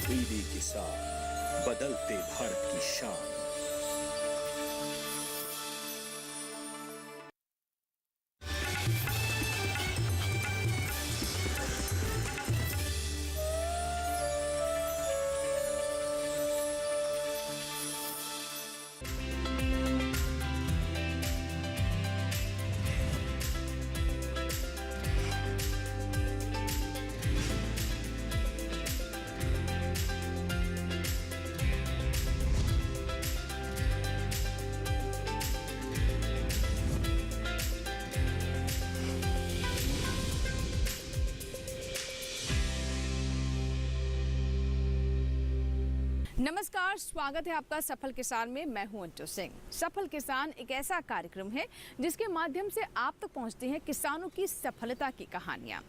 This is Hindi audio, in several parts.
डीडी किसान, बदलते भारत की शान। नमस्कार, स्वागत है आपका सफल किसान में। मैं हूं अंजू सिंह। सफल किसान एक ऐसा कार्यक्रम है जिसके माध्यम से आप तक पहुंचती हैं किसानों की सफलता की कहानियां।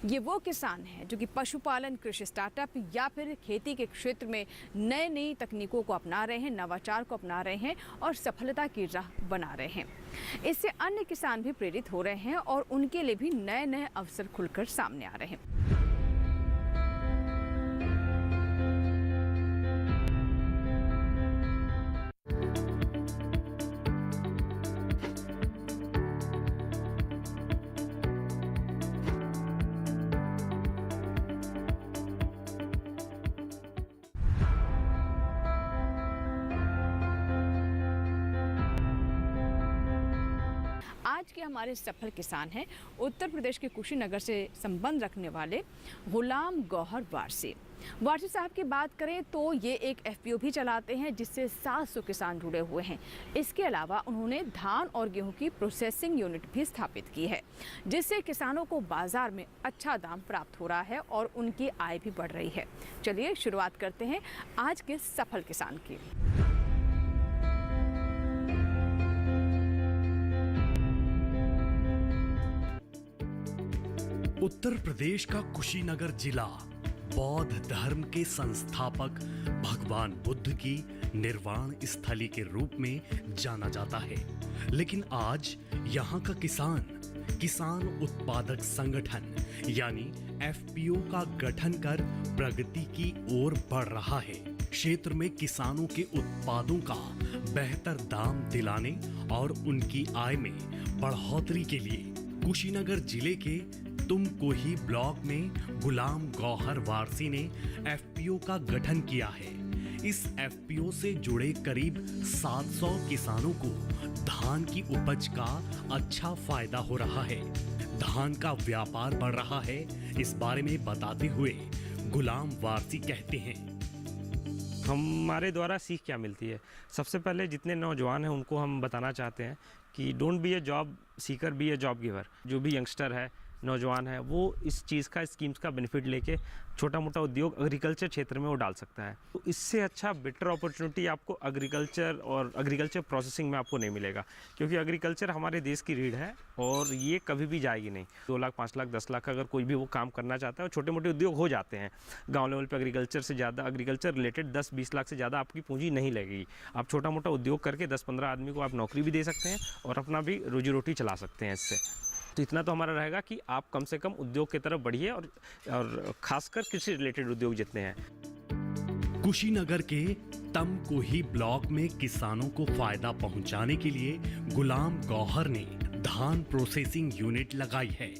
ये वो किसान हैं जो कि पशुपालन, कृषि स्टार्टअप या फिर खेती के क्षेत्र में नई तकनीकों को अपना रहे हैं, नवाचार को अपना रहे हैं और सफलता की राह बना रहे हैं। इससे अन्य किसान भी प्रेरित हो रहे हैं और उनके लिए भी नए अवसर खुलकर सामने आ रहे हैं। आज के हमारे सफल किसान हैं उत्तर प्रदेश के कुशीनगर से संबंध रखने वाले गुलाम गौहर वारसी। वारसी साहब की बात करें तो ये एक एफपीओ भी चलाते हैं जिससे 700 किसान जुड़े हुए हैं। इसके अलावा उन्होंने धान और गेहूं की प्रोसेसिंग यूनिट भी स्थापित की है जिससे किसानों को बाजार में अच्छा दाम प्राप्त हो रहा है और उनकी आय भी बढ़ रही है। चलिए शुरुआत करते हैं आज के सफल किसान की। उत्तर प्रदेश का कुशीनगर जिला बौद्ध धर्म के संस्थापक भगवान बुद्ध की निर्वाण स्थली के रूप में जाना जाता है, लेकिन आज यहाँ का किसान उत्पादक संगठन यानी एफपीओ का गठन कर प्रगति की ओर बढ़ रहा है। क्षेत्र में किसानों के उत्पादों का बेहतर दाम दिलाने और उनकी आय में बढ़ोतरी के लिए कुशीनगर जिले के तुमकोही ब्लॉक में गुलाम गौहर वारसी ने एफपीओ का गठन किया है। इस एफपीओ से जुड़े करीब 700 किसानों को धान की उपज का अच्छा फायदा हो रहा है। धान का व्यापार बढ़ रहा है। इस बारे में बताते हुए गुलाम वारसी कहते हैं, हमारे द्वारा सीख क्या मिलती है। सबसे पहले जितने नौजवान हैं उनको हम बताना चाहते हैं कि don't be a job seeker, be a job giver. जो भी यंगस्टर है, नौजवान है, वो इस चीज़ का, स्कीम्स का बेनिफिट लेके छोटा मोटा उद्योग एग्रीकल्चर क्षेत्र में वो डाल सकता है। तो इससे अच्छा बेटर अपॉर्चुनिटी आपको एग्रीकल्चर और एग्रीकल्चर प्रोसेसिंग में आपको नहीं मिलेगा, क्योंकि एग्रीकल्चर हमारे देश की रीढ़ है और ये कभी भी जाएगी नहीं। 2 लाख, 5 लाख, 10 लाख अगर कोई भी वो काम करना चाहता है, छोटे मोटे उद्योग हो जाते हैं गाँव लेवल पर। एग्रीकल्चर से ज़्यादा, एग्रीकल्चर रिलेटेड 10-20 लाख से ज़्यादा आपकी पूंजी नहीं लगेगी। आप छोटा मोटा उद्योग करके 10-15 आदमी को आप नौकरी भी दे सकते हैं और अपना भी रोजी रोटी चला सकते हैं इससे। तो इतना तो हमारा रहेगा कि आप कम से कम उद्योग की तरफ बढ़िए और खासकर कृषि रिलेटेड उद्योग जितने हैं। कुशीनगर के तमकोही ब्लॉक में किसानों को फायदा पहुंचाने के लिए गुलाम गौहर ने धान प्रोसेसिंग यूनिट लगाई है,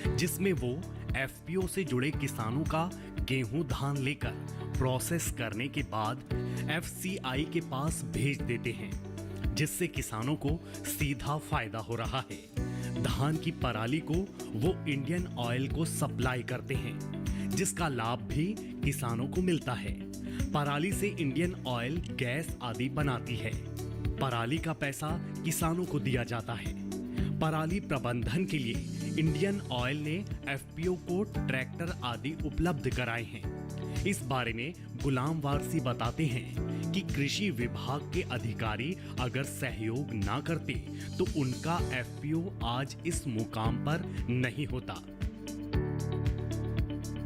जिसमें वो एफपीओ से जुड़े किसानों का गेहूं धान लेकर प्रोसेस करने के बाद एफसीआई के पास भेज देते हैं, जिससे किसानों को सीधा फायदा हो रहा है। धान की पराली को वो इंडियन ऑयल को सप्लाई करते हैं, जिसका लाभ भी किसानों को मिलता है। पराली से इंडियन ऑयल गैस आदि बनाती है। पराली का पैसा किसानों को दिया जाता है। पराली प्रबंधन के लिए इंडियन ऑयल ने एफपीओ को ट्रैक्टर आदि उपलब्ध कराए हैं। इस बारे में गुलाम वारसी बताते हैं कि कृषि विभाग के अधिकारी अगर सहयोग ना करते तो उनका एफपीओ आज इस मुकाम पर नहीं होता।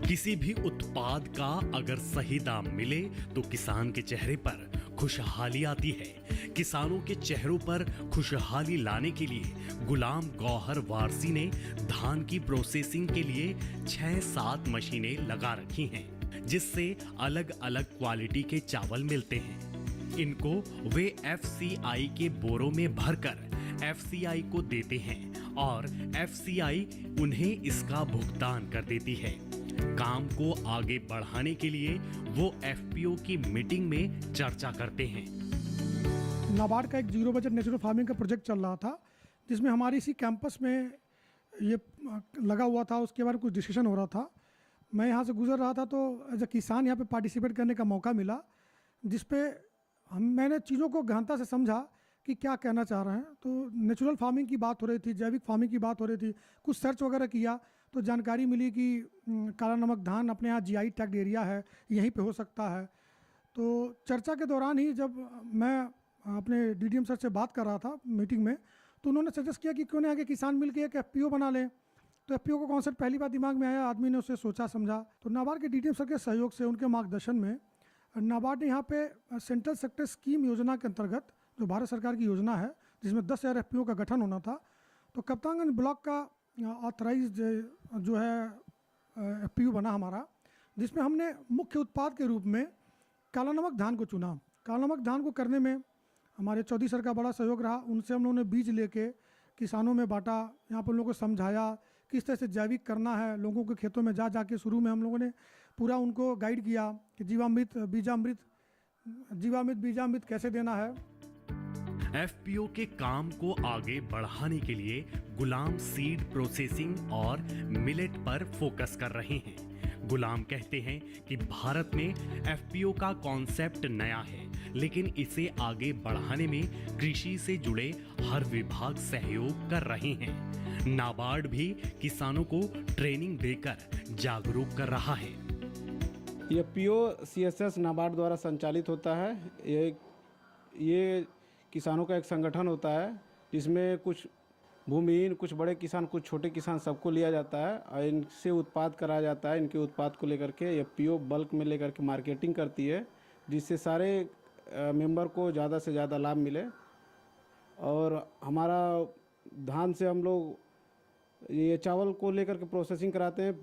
किसी भी उत्पाद का अगर सही दाम मिले तो किसान के चेहरे पर खुशहाली आती है। किसानों के चेहरों पर खुशहाली लाने के लिए गुलाम गौहर वारसी ने धान की प्रोसेसिंग के लिए 6-7 मशीनें लगा रखी हैं, जिससे अलग अलग क्वालिटी के चावल मिलते हैं। इनको वे FCI के बोरों में भरकर FCI को देते हैं और FCI उन्हें इसका भुगतान कर देती है। काम को आगे बढ़ाने के लिए वो FPO की मीटिंग में चर्चा करते हैं। नाबार्ड का एक जीरो बजट नेचुरल फार्मिंग का प्रोजेक्ट चल रहा था, जिसमें हमारे इसी कैंपस में ये लगा हुआ था। उसके बारे में कुछ डिस्कशन हो रहा था। मैं यहाँ से गुजर रहा था तो एज अ किसान यहाँ पे पार्टिसिपेट करने का मौका मिला, जिस पे मैंने चीज़ों को गहनता से समझा कि क्या कहना चाह रहे हैं। तो नेचुरल फार्मिंग की बात हो रही थी, जैविक फार्मिंग की बात हो रही थी। कुछ सर्च वगैरह किया तो जानकारी मिली कि काला नमक धान अपने यहाँ GI टैग्ड एरिया है, यहीं पे हो सकता है। तो चर्चा के दौरान ही जब मैं अपने DDM सर से बात कर रहा था मीटिंग में, तो उन्होंने सजेस्ट किया कि क्यों ना आगे किसान मिलकर एक FPO बना लें। तो FPO का कॉन्सेप्ट पहली बार दिमाग में आया, आदमी ने उसे सोचा समझा। तो नाबार्ड के DDM सर के सहयोग से, उनके मार्गदर्शन में नाबार्ड ने यहाँ पे सेंट्रल सेक्टर स्कीम योजना के अंतर्गत, जो भारत सरकार की योजना है, जिसमें 10,000 FPO का गठन होना था, तो कप्तानगंज ब्लॉक का ऑथराइज जो है FPO बना हमारा, जिसमें हमने मुख्य उत्पाद के रूप में काला नमक धान को चुना। काला नमक धान को करने में हमारे चौधरी सर का बड़ा सहयोग रहा। उनसे हम लोगों ने बीज लेके किसानों में बांटा, यहाँ पर लोगों को समझाया किस तरह से जैविक करना है। लोगों के खेतों में जा के शुरू में हम लोगों ने पूरा उनको गाइड किया कि जीवामृत बीजामृत कैसे देना है। FPO के काम को आगे बढ़ाने के लिए गुलाम सीड प्रोसेसिंग और मिलेट पर फोकस कर रहे हैं। गुलाम कहते हैं कि भारत में FPO का कॉन्सेप्ट नया है, लेकिन इसे आगे बढ़ाने में कृषि से जुड़े हर विभाग सहयोग कर रहे हैं। नाबार्ड भी किसानों को ट्रेनिंग देकर जागरूक कर रहा है। FPO CSS नाबार्ड द्वारा संचालित होता है। ये किसानों का एक संगठन होता है, जिसमें कुछ भूमिहीन, कुछ बड़े किसान, कुछ छोटे किसान, सबको लिया जाता है और इनसे उत्पाद कराया जाता है। इनके उत्पाद को लेकर के FPO बल्क में लेकर के मार्केटिंग करती है, जिससे सारे मेंबर को ज़्यादा से ज़्यादा लाभ मिले। और हमारा धान से हम लोग ये चावल को लेकर के प्रोसेसिंग कराते हैं।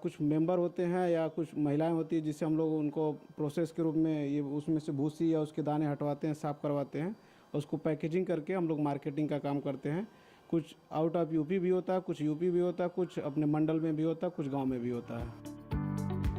कुछ मेंबर होते हैं या कुछ महिलाएं होती हैं, जिससे हम लोग उनको प्रोसेस के रूप में ये उसमें से भूसी या उसके दाने हटवाते हैं, साफ़ करवाते हैं। उसको पैकेजिंग करके हम लोग मार्केटिंग का काम करते हैं। कुछ आउट ऑफ यूपी भी होता है, कुछ यूपी भी होता है, कुछ अपने मंडल में भी होता है, कुछ गांव में भी होता है।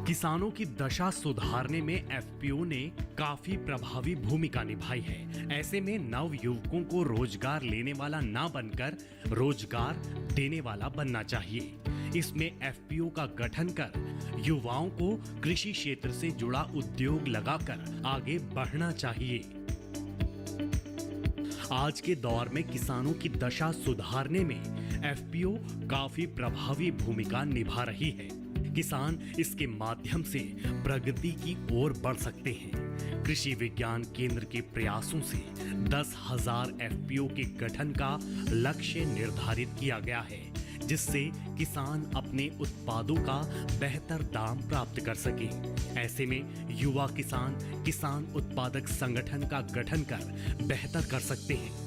किसानों की दशा सुधारने में FPO ने काफी प्रभावी भूमिका निभाई है। ऐसे में नव युवकों को रोजगार लेने वाला ना बनकर रोजगार देने वाला बनना चाहिए। इसमें FPO का गठन कर युवाओं को कृषि क्षेत्र से जुड़ा उद्योग लगाकर आगे बढ़ना चाहिए। आज के दौर में किसानों की दशा सुधारने में FPO काफी प्रभावी भूमिका निभा रही है। किसान इसके माध्यम से प्रगति की ओर बढ़ सकते हैं। कृषि विज्ञान केंद्र के प्रयासों से 10,000 FPO के गठन का लक्ष्य निर्धारित किया गया है, जिससे किसान अपने उत्पादों का बेहतर दाम प्राप्त कर सके। ऐसे में युवा किसान उत्पादक संगठन का गठन कर बेहतर कर सकते हैं।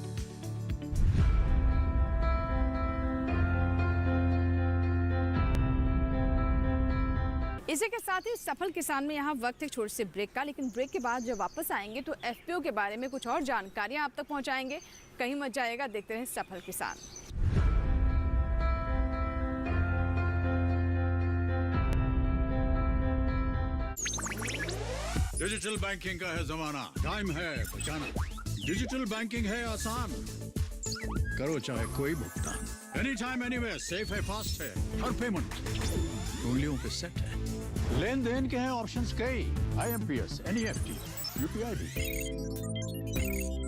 इसी के साथ ही सफल किसान में यहाँ वक्त है छोटे से ब्रेक का, लेकिन ब्रेक के बाद जब वापस आएंगे तो FPO के बारे में कुछ और जानकारियाँ आप तक पहुँचाएंगे। कहीं मत जाएगा, देखते रहें सफल किसान। डिजिटल बैंकिंग का है जमाना, टाइम है बचाना। डिजिटल बैंकिंग है आसान, करो चाहे कोई भुगतान, एनी टाइम एनीवेयर, सेफ है, फास्ट है, हर पेमेंट उंगलियों पे सेट है। लेन देन के हैं ऑप्शंस कई, IMPS, NEFT, UPI भी।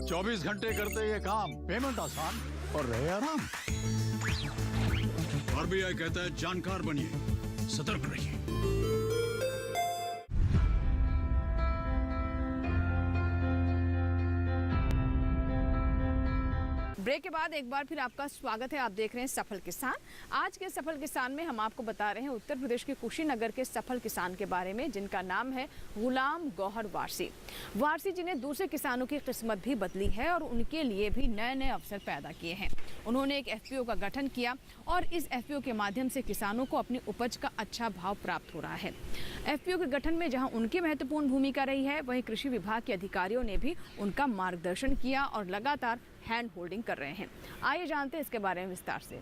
24 घंटे करते ये काम, पेमेंट आसान और रहे आराम। RBI कहता है जानकार बनिए, सतर्क रहिए। ब्रेक के बाद एक बार फिर आपका स्वागत है। आप देख रहे हैं सफल किसान। आज के सफल किसान में हम आपको बता रहे हैं उत्तर प्रदेश के कुशीनगर के सफल किसान के बारे में, जिनका नाम है गुलाम गौहर वारसी। वारसी जी ने दूसरे किसानों की किस्मत भी बदली है और उनके लिए भी नए नए अवसर पैदा किए हैं। उन्होंने एक FPO का गठन किया और इस FPO के माध्यम से किसानों को अपनी उपज का अच्छा भाव प्राप्त हो रहा है। FPO के गठन में जहां उनकी महत्वपूर्ण भूमिका रही है, वहीं कृषि विभाग के अधिकारियों ने भी उनका मार्गदर्शन किया और लगातार हैंड होल्डिंग कर रहे हैं। आइए जानते हैं इसके बारे में विस्तार से।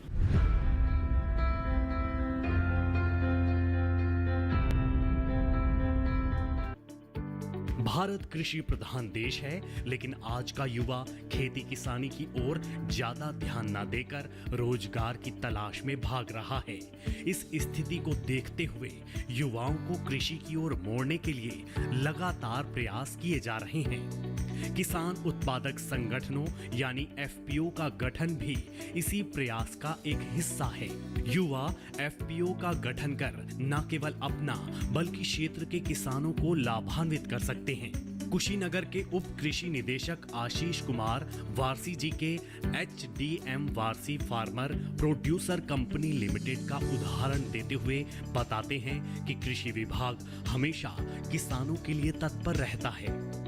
भारत कृषि प्रधान देश है, लेकिन आज का युवा खेती किसानी की ओर ज्यादा ध्यान न देकर रोजगार की तलाश में भाग रहा है। इस स्थिति को देखते हुए युवाओं को कृषि की ओर मोड़ने के लिए लगातार प्रयास किए जा रहे हैं। किसान उत्पादक संगठनों यानी FPO का गठन भी इसी प्रयास का एक हिस्सा है। युवा FPO का गठन कर न केवल अपना बल्कि क्षेत्र के किसानों को लाभान्वित कर सकते हैं। कुशीनगर के उप कृषि निदेशक आशीष कुमार वारसी जी के HDM Warsi farmer producer company limited का उदाहरण देते हुए बताते हैं कि कृषि विभाग हमेशा किसानों के लिए तत्पर रहता है।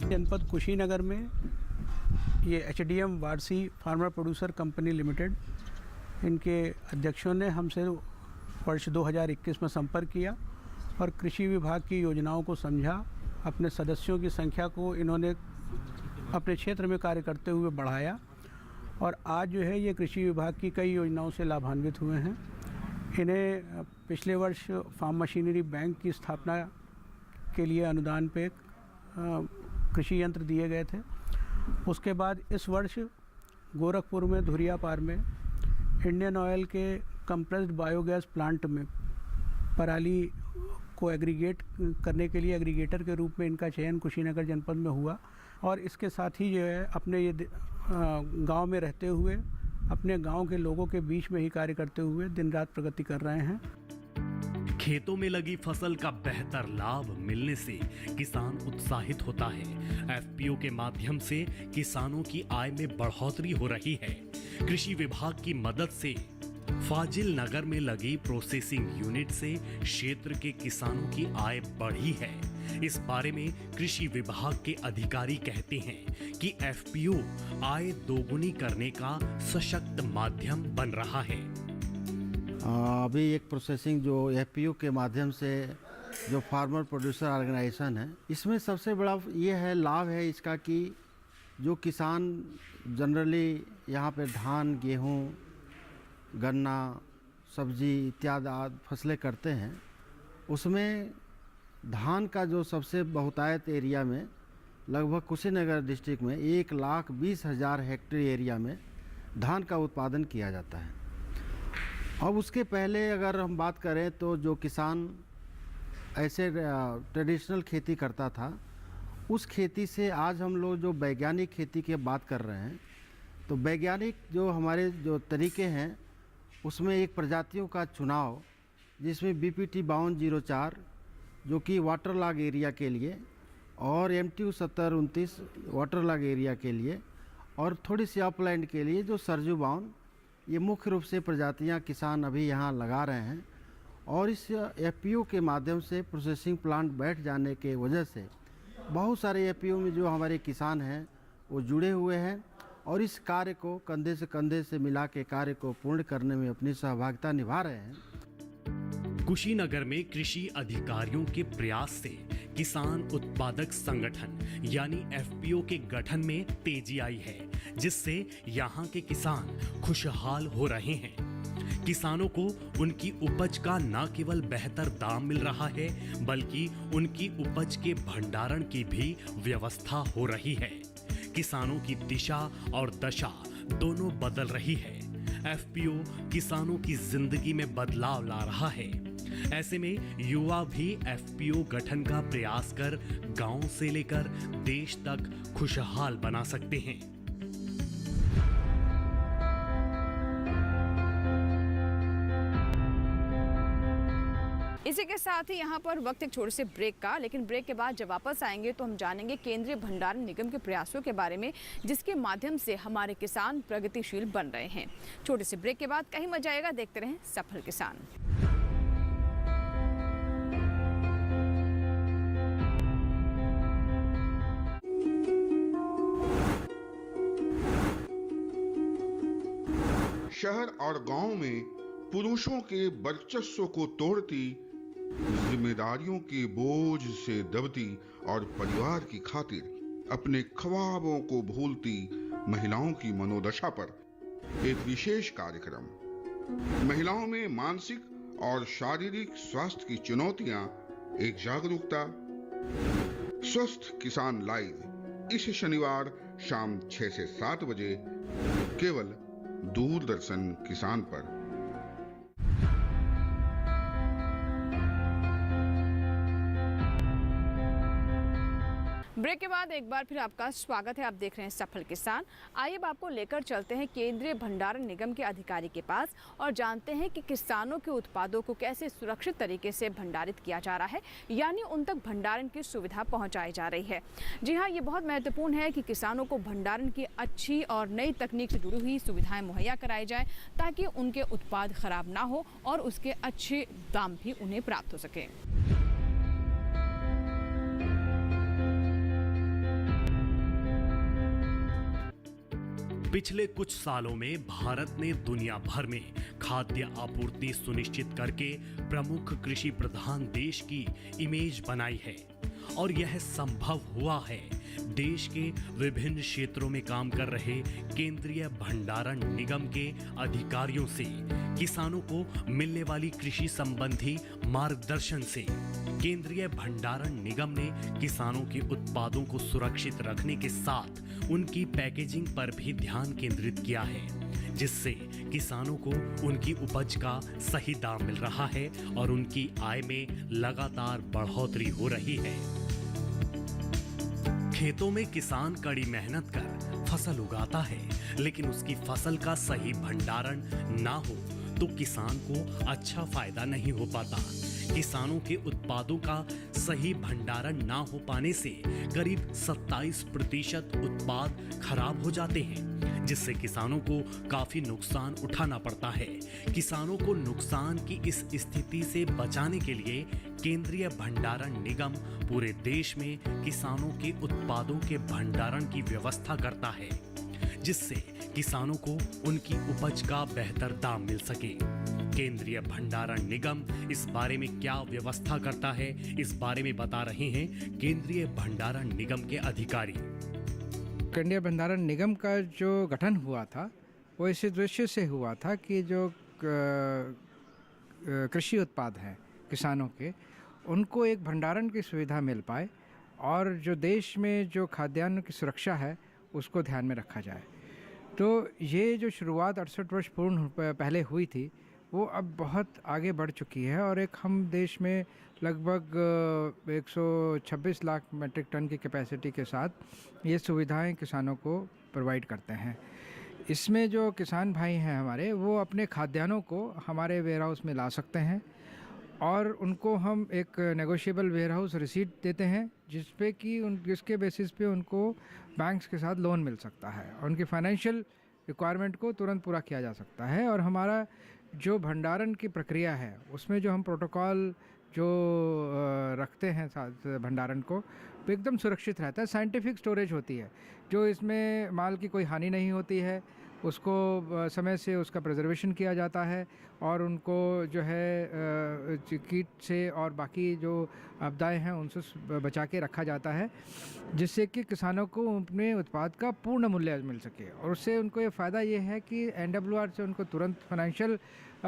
जनपद कुशीनगर में ये HDM Warsi farmer producer company limited, इनके अध्यक्षों ने हमसे वर्ष 2021 में संपर्क किया और कृषि विभाग की योजनाओं को समझा। अपने सदस्यों की संख्या को इन्होंने अपने क्षेत्र में कार्य करते हुए बढ़ाया और आज जो है ये कृषि विभाग की कई योजनाओं से लाभान्वित हुए हैं। इन्हें पिछले वर्ष फार्म मशीनरी बैंक की स्थापना के लिए अनुदान पे कृषि यंत्र दिए गए थे। उसके बाद इस वर्ष गोरखपुर में धुरिया पार में इंडियन ऑयल के कंप्रेस्ड बायोगैस प्लांट में पराली को एग्रीगेट करने के लिए एग्रीगेटर के रूप में इनका चयन कुशीनगर जनपद में हुआ और इसके साथ ही जो है अपने ये गांव में रहते हुए अपने गांव के लोगों के बीच में ही कार्य करते हुए दिन रात प्रगति कर रहे हैं। खेतों में लगी फसल का बेहतर लाभ मिलने से किसान उत्साहित होता है। FPO के माध्यम से किसानों की आय में बढ़ोतरी हो रही है। कृषि विभाग की मदद से फाजिल नगर में लगी प्रोसेसिंग यूनिट से क्षेत्र के किसानों की आय बढ़ी है। इस बारे में कृषि विभाग के अधिकारी कहते हैं कि FPO आय दोगुनी करने का सशक्त माध्यम बन रहा है। अभी एक प्रोसेसिंग जो FPO के माध्यम से जो फार्मर प्रोड्यूसर ऑर्गेनाइजेशन है, इसमें सबसे बड़ा ये है लाभ है इसका कि जो किसान जनरली यहाँ पे धान, गेहूँ, गन्ना, सब्जी इत्यादि फसलें करते हैं, उसमें धान का जो सबसे बहुतायत एरिया में लगभग कुशीनगर डिस्ट्रिक्ट में 1,20,000 हेक्टेयर एरिया में धान का उत्पादन किया जाता है। अब उसके पहले अगर हम बात करें तो जो किसान ऐसे ट्रेडिशनल खेती करता था, उस खेती से आज हम लोग जो वैज्ञानिक खेती की बात कर रहे हैं, तो वैज्ञानिक जो हमारे जो तरीके हैं उसमें एक प्रजातियों का चुनाव, जिसमें BPT 5204 जो कि वाटर लॉग एरिया के लिए और MTU 7029 वाटर लॉग एरिया के लिए और थोड़ी सी अपलैंड के लिए जो सरजू बाउन, ये मुख्य रूप से प्रजातियां किसान अभी यहाँ लगा रहे हैं। और इस FPO के माध्यम से प्रोसेसिंग प्लांट बैठ जाने के वजह से बहुत सारे FPO में जो हमारे किसान हैं वो जुड़े हुए हैं और इस कार्य को कंधे से कंधे से मिला के कार्य को पूर्ण करने में अपनी सहभागिता निभा रहे हैं। कुशीनगर में कृषि अधिकारियों के प्रयास से किसान उत्पादक संगठन यानी FPO के गठन में तेजी आई है, जिससे यहाँ के किसान खुशहाल हो रहे हैं। किसानों को उनकी उपज का न केवल बेहतर दाम मिल रहा है, बल्कि उनकी उपज के भंडारण की भी व्यवस्था हो रही है। किसानों की दिशा और दशा दोनों बदल रही है। FPO किसानों की जिंदगी में बदलाव ला रहा है। ऐसे में युवा भी FPO गठन का प्रयास कर गांव से लेकर देश तक खुशहाल बना सकते हैं। इसी इसी के साथ ही यहाँ पर वक्त एक छोटे से ब्रेक का, लेकिन ब्रेक के बाद जब वापस आएंगे तो हम जानेंगे केंद्रीय भंडारण निगम के प्रयासों के बारे में, जिसके माध्यम से हमारे किसान प्रगतिशील बन रहे हैं। छोटे से ब्रेक के बाद कहीं मजा आएगा, देखते रहें सफल किसान। शहर और गांव में पुरुषों के वर्चस्व को तोड़ती, जिम्मेदारियों के बोझ से दबती और परिवार की खातिर अपने ख्वाबों को भूलती महिलाओं की मनोदशा पर एक विशेष कार्यक्रम। महिलाओं में मानसिक और शारीरिक स्वास्थ्य की चुनौतियां, एक जागरूकता। स्वस्थ किसान लाइव इस शनिवार शाम 6 से 7 बजे केवल दूरदर्शन किसान पर। ब्रेक के बाद एक बार फिर आपका स्वागत है। आप देख रहे हैं सफल किसान। आइए अब आपको लेकर चलते हैं केंद्रीय भंडारण निगम के अधिकारी के पास और जानते हैं कि किसानों के उत्पादों को कैसे सुरक्षित तरीके से भंडारित किया जा रहा है, यानी उन तक भंडारण की सुविधा पहुंचाई जा रही है। जी हाँ, ये बहुत महत्वपूर्ण है कि किसानों को भंडारण की अच्छी और नई तकनीक से जुड़ी हुई सुविधाएं मुहैया कराई जाए, ताकि उनके उत्पाद खराब ना हो और उसके अच्छे दाम भी उन्हें प्राप्त हो सके। पिछले कुछ सालों में भारत ने दुनिया भर में खाद्य आपूर्ति सुनिश्चित करके प्रमुख कृषि प्रधान देश की इमेज बनाई है, और यह संभव हुआ है देश के विभिन्न क्षेत्रों में काम कर रहे केंद्रीय भंडारण निगम के अधिकारियों से, किसानों को मिलने वाली कृषि संबंधी मार्गदर्शन से। केंद्रीय भंडारण निगम ने किसानों के उत्पादों को सुरक्षित रखने के साथ उनकी पैकेजिंग पर भी ध्यान केंद्रित किया है, जिससे किसानों को उनकी उपज का सही दाम मिल रहा है और उनकी आय में लगातार बढ़ोतरी हो रही है। खेतों में किसान कड़ी मेहनत कर फसल उगाता है, लेकिन उसकी फसल का सही भंडारण ना हो तो किसान को अच्छा फायदा नहीं हो पाता। किसानों के उत्पादों का सही भंडारण ना हो पाने से करीब 27% उत्पाद खराब हो जाते हैं, जिससे किसानों को काफी नुकसान उठाना पड़ता है। किसानों को नुकसान की इस स्थिति से बचाने के लिए केंद्रीय भंडारण निगम पूरे देश में किसानों के उत्पादों के भंडारण की व्यवस्था करता है, जिससे किसानों को उनकी उपज का बेहतर दाम मिल सके। केंद्रीय भंडारण निगम इस बारे में क्या व्यवस्था करता है, इस बारे में बता रहे हैं केंद्रीय भंडारण निगम के अधिकारी। केंद्रीय भंडारण निगम का जो गठन हुआ था वो इस उद्देश्य से हुआ था कि जो कृषि उत्पाद हैं किसानों के, उनको एक भंडारण की सुविधा मिल पाए और जो देश में जो खाद्यान्न की सुरक्षा है उसको ध्यान में रखा जाए। तो ये जो शुरुआत 68 वर्ष पूर्ण पहले हुई थी वो अब बहुत आगे बढ़ चुकी है और एक हम देश में लगभग 126 लाख मीट्रिक टन की कैपेसिटी के साथ ये सुविधाएं किसानों को प्रोवाइड करते हैं। इसमें जो किसान भाई हैं हमारे, वो अपने खाद्यान्नों को हमारे वेयर हाउस में ला सकते हैं और उनको हम एक नेगोशिएबल वेयर हाउस रिसीट देते हैं, जिसके बेसिस पे उनको बैंक्स के साथ लोन मिल सकता है और उनकी फाइनेंशियल रिक्वायरमेंट को तुरंत पूरा किया जा सकता है। और हमारा जो भंडारण की प्रक्रिया है उसमें जो हम प्रोटोकॉल जो रखते हैं साथ भंडारण को, तो एकदम सुरक्षित रहता है। साइंटिफिक स्टोरेज होती है, जो इसमें माल की कोई हानि नहीं होती है, उसको समय से उसका प्रिजर्वेशन किया जाता है और उनको जो है कीट से और बाकी जो आपदाएं हैं उनसे बचा के रखा जाता है, जिससे कि किसानों को अपने उत्पाद का पूर्ण मूल्य मिल सके। और उससे उनको ये फ़ायदा ये है कि NWR से उनको तुरंत फाइनेंशियल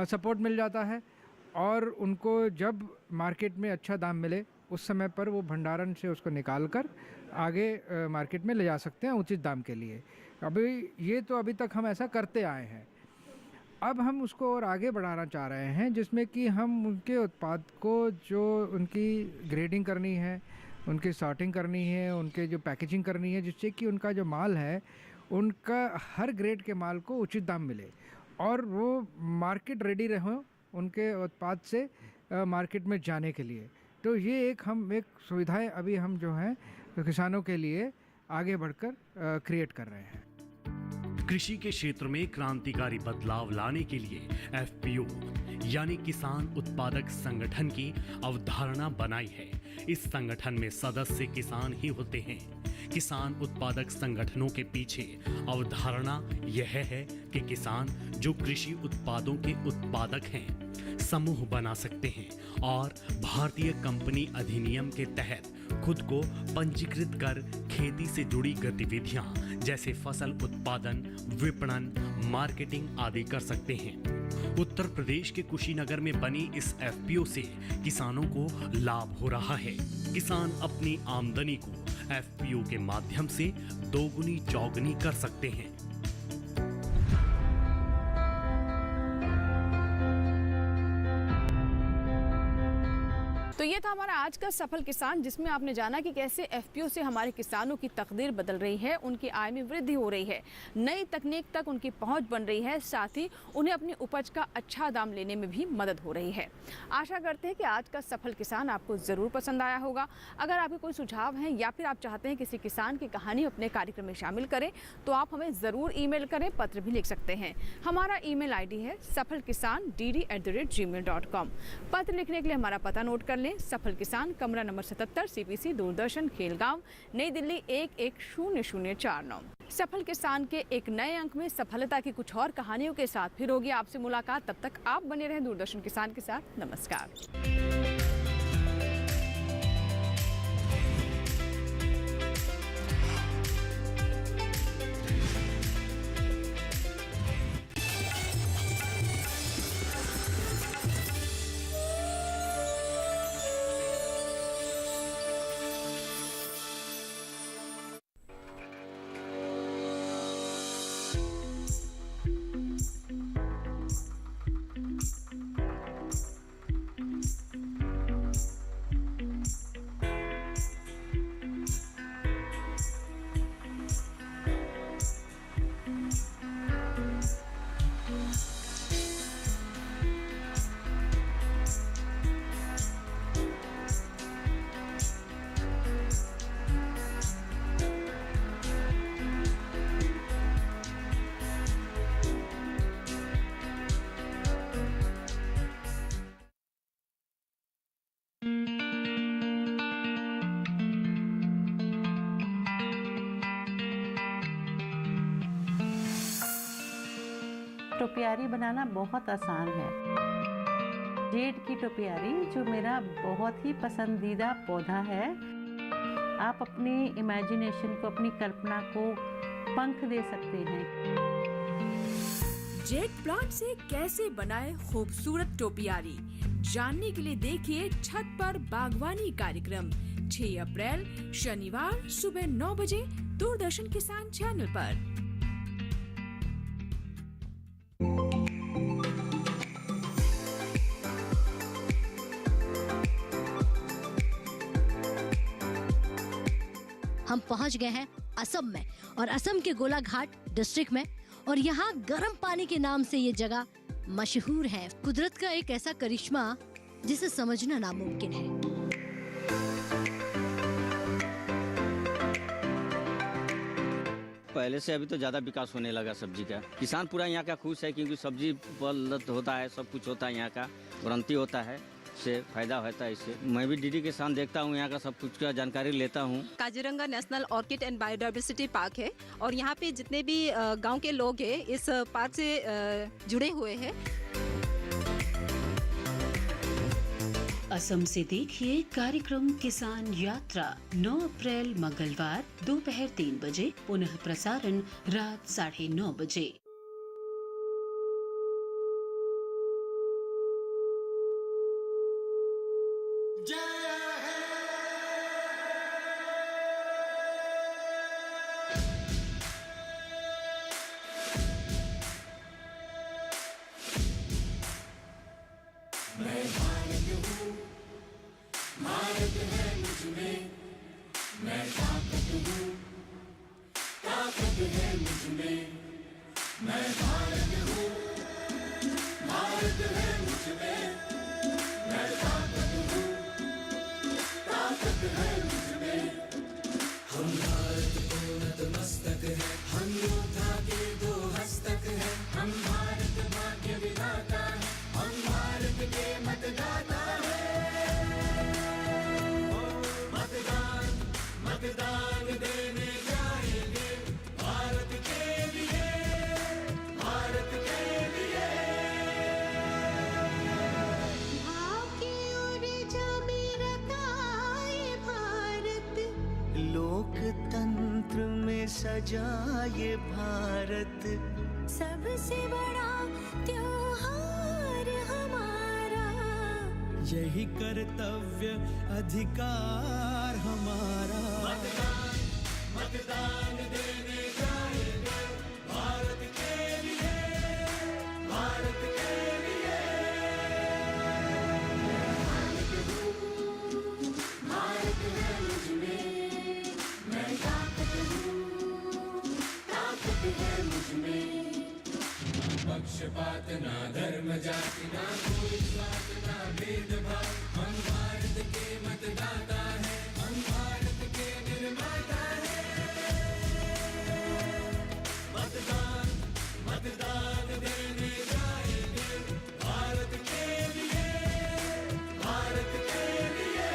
सपोर्ट मिल जाता है और उनको जब मार्केट में अच्छा दाम मिले उस समय पर वो भंडारण से उसको निकाल कर आगे मार्केट में ले जा सकते हैं उचित दाम के लिए। अभी तक हम ऐसा करते आए हैं। अब हम उसको और आगे बढ़ाना चाह रहे हैं, जिसमें कि हम उनके उत्पाद को जो उनकी ग्रेडिंग करनी है, उनकी सॉर्टिंग करनी है, उनके जो पैकेजिंग करनी है, जिससे कि उनका जो माल है उनका हर ग्रेड के माल को उचित दाम मिले और वो मार्केट रेडी रहो उनके उत्पाद से मार्केट में जाने के लिए। तो ये एक सुविधाएं अभी हम जो हैं किसानों के लिए आगे बढ़कर क्रिएट कर रहे हैं। कृषि के क्षेत्र में क्रांतिकारी बदलाव लाने के लिए एफपीओ यानी किसान उत्पादक संगठन की अवधारणा बनाई है। इस संगठन में सदस्य किसान ही होते हैं। किसान उत्पादक संगठनों के पीछे अवधारणा यह है कि किसान जो कृषि उत्पादों के उत्पादक हैं समूह बना सकते हैं और भारतीय कंपनी अधिनियम के तहत खुद को पंजीकृत कर खेती से जुड़ी गतिविधियां जैसे फसल उत्पादन, विपणन, मार्केटिंग आदि कर सकते हैं। उत्तर प्रदेश के कुशीनगर में बनी इस एफपीओ से किसानों को लाभ हो रहा है। किसान अपनी आमदनी को एफपीओ के माध्यम से दोगुनी चौगुनी कर सकते हैं। तो ये था हमारा आज का सफल किसान, जिसमें आपने जाना कि कैसे एफपीओ से हमारे किसानों की तकदीर बदल रही है, उनकी आय में वृद्धि हो रही है, नई तकनीक तक उनकी पहुंच बन रही है, साथ ही उन्हें अपनी उपज का अच्छा दाम लेने में भी मदद हो रही है। आशा करते हैं कि आज का सफल किसान आपको ज़रूर पसंद आया होगा। अगर आपके कोई सुझाव हैं या फिर आप चाहते हैं किसी किसान की कहानी अपने कार्यक्रम में शामिल करें तो आप हमें ज़रूर ईमेल करें, पत्र भी लिख सकते हैं। हमारा ईमेल आईडी है safalkisan@gmail.com। पत्र लिखने के लिए हमारा पता नोट कर लें। सफल किसान, कमरा नंबर 77, CPC, दूरदर्शन, खेलगांव, नई दिल्ली 110009। सफल किसान के एक नए अंक में सफलता की कुछ और कहानियों के साथ फिर होगी आपसे मुलाकात। तब तक आप बने रहें दूरदर्शन किसान के साथ। नमस्कार। टोपियारी बनाना बहुत आसान है। जेड की टोपियारी जो मेरा बहुत ही पसंदीदा पौधा है। आप अपनी इमेजिनेशन को, अपनी कल्पना को पंख दे सकते हैं। जेड प्लांट से कैसे बनाए खूबसूरत टोपियारी, जानने के लिए देखिए छत पर बागवानी कार्यक्रम 6 अप्रैल शनिवार सुबह 9 बजे दूरदर्शन किसान चैनल पर। हम पहुंच गए हैं असम में, और असम के गोलाघाट डिस्ट्रिक्ट में, और यहाँ गर्म पानी के नाम से ये जगह मशहूर है। कुदरत का एक ऐसा करिश्मा जिसे समझना नामुमकिन है। पहले से अभी तो ज़्यादा विकास होने लगा सब्जी का। किसान पूरा यहाँ का खुश है क्योंकि सब्जी उपलब्ध होता है, सब कुछ होता है, यहाँ का वारंटी होता है, से फायदा होता है। इससे मैं भी डीडी किसान देखता हूँ, यहाँ का सब कुछ का जानकारी लेता हूँ। Kaziranga national orchid and biodiversity park है और यहाँ पे जितने भी गांव के लोग हैं इस पार्क से जुड़े हुए हैं। असम से देखिए कार्यक्रम किसान यात्रा 9 अप्रैल मंगलवार दोपहर 3 बजे, पुनः प्रसारण रात 9:30 बजे। मैं भारत हूँ, भारत है मुझमें, मैं ताकत हूँ, ताकत है मुझमें, मैं भारत हूँ, भारत है मुझमें, मैं लोकतंत्र में सजा ये भारत, सबसे बड़ा त्योहार हमारा, यही कर्तव्य अधिकार हमारा। मतदान मतदान देने जाएंगे भारत के लिए, भारत के लिए। भारत है मुझमें, मैं ताकत हूँ, ताकत है मुझमें। पक्षपात ना धर्म जाति ना कोई स्वार्थ ना भेदभाव, हम भारत के मतदाता हैं, हम भारत के निर्माता हैं। मतदान मतदान देने जाएंगे भारत के लिए, भारत के लिए।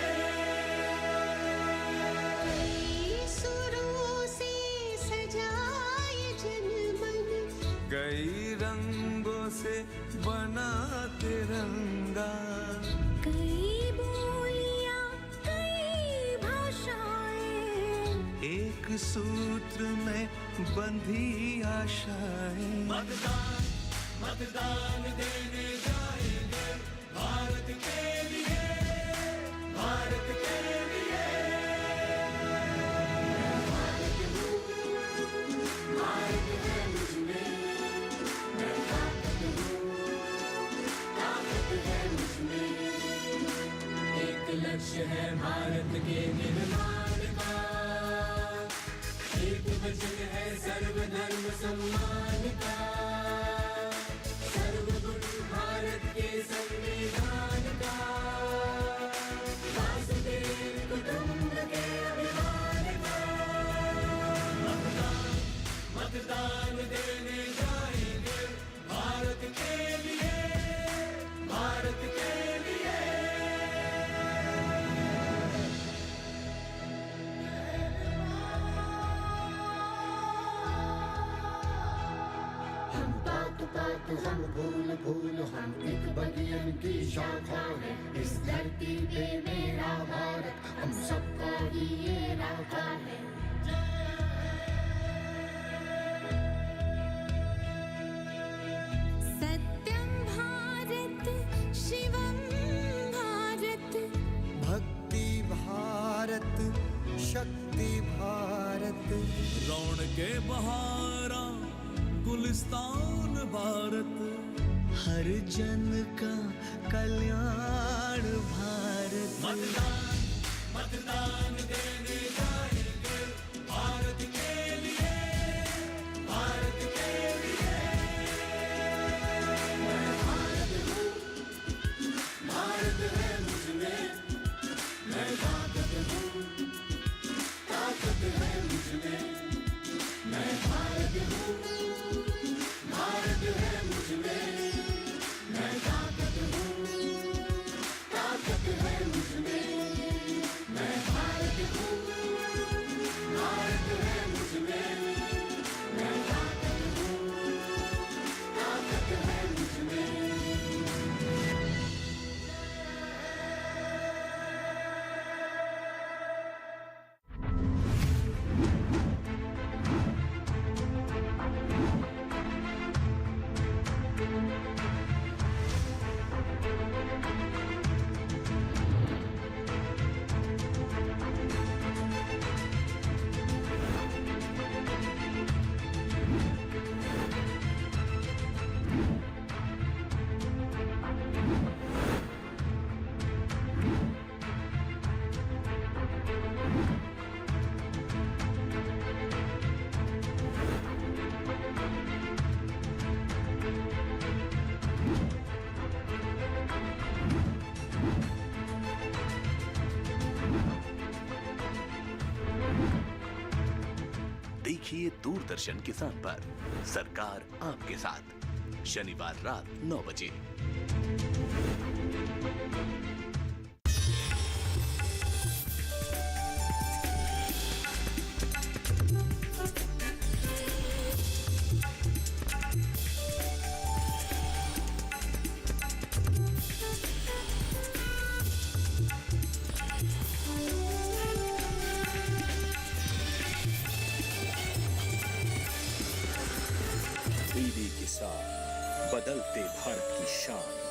सुरों से सजाए जनमन, कई रंगों से बना तिरंगा, कई बोलियां कई भाषाएं, एक सूत्र में बंधी आशाएं। मतदान मतदान देने जाएंगे भारत के लिए, भारत के लिए। भारत हूँ, भारत है मुझमें, मैं ताकत हूँ, ताकत है मुझमें। एक लक्ष्य है भारत के निर्माण का, एक वचन है सर्वधर्म सम्मान का, सर्वगुण भारत के संविधान का, वासुदेव कुटुंब के अभिमान का। मतदान मतदान देने जाएंगे भारत के लिए, भारत के लिए। हम भूल भूल हम एक बगियन की शाखा है, इस धरती पे मेरा भारत हम सबका ही ये राखा है। सत्यम भारत शिवम भारत, भक्ति भारत शक्ति भारत, रौनके बहारा गुलिस्तान भारत, हर जन का कल्याण भारत। मतदान मतदान देने जाएंगे भारत के लिए, भारत के लिए। मैं भारत हूँ, भारत है मुझमें, मैं ताकत हूँ, ताकत है मुझमें। मैं भारत हूँ, भारत है मुझमें, मैं ताकत हूँ, ताकत है मुझमें। मैं भारत हूँ, भारत है मुझमें, मैं ताकत हूँ, ताकत है मुझमें। देखिए दूरदर्शन किसान पर सरकार आपके साथ, शनिवार रात 9 बजे। डीडी किसान, बदलते भारत की शान।